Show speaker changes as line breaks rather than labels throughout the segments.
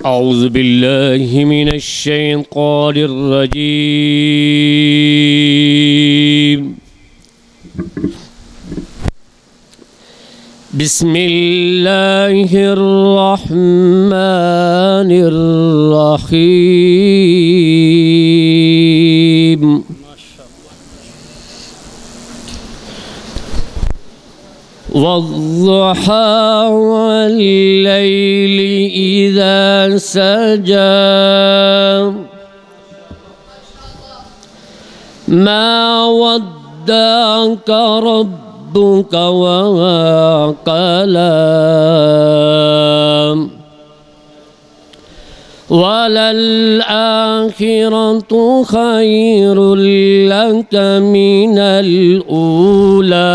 أعوذ بالله من الشيطان الرجيم. بسم الله الرحمن الرحيم. والضحى والليل إذا سجى ما ودعك ربك وما قلى وللآخرة خير لك من الأولى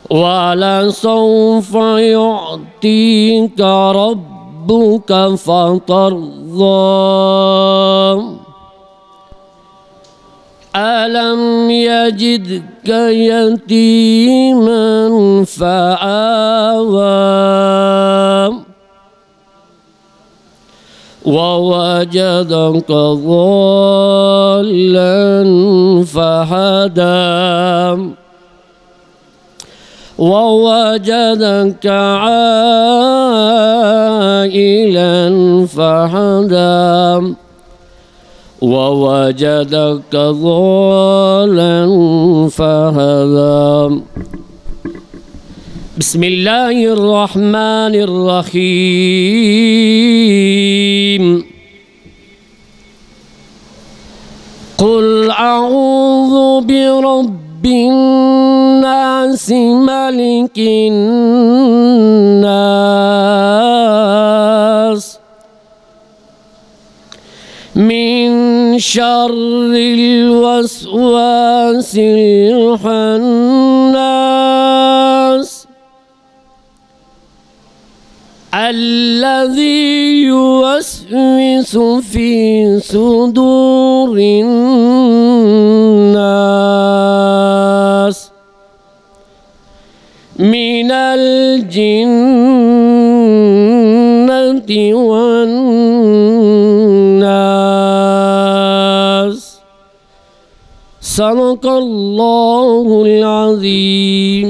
ولسوف يعطيك ربك فترضى ألم يجدك يتيما فآوى ووجدك ضالا فهدى ووجدك عائلا فهدى ووجدك ضالا فهدى. بسم الله الرحمن الرحيم. قل أعوذ برب الناس ملك الناس من شر الوسواس الخناس الذي يوسوس في صدور الناس من الجنة والناس. صدق الله العظيم.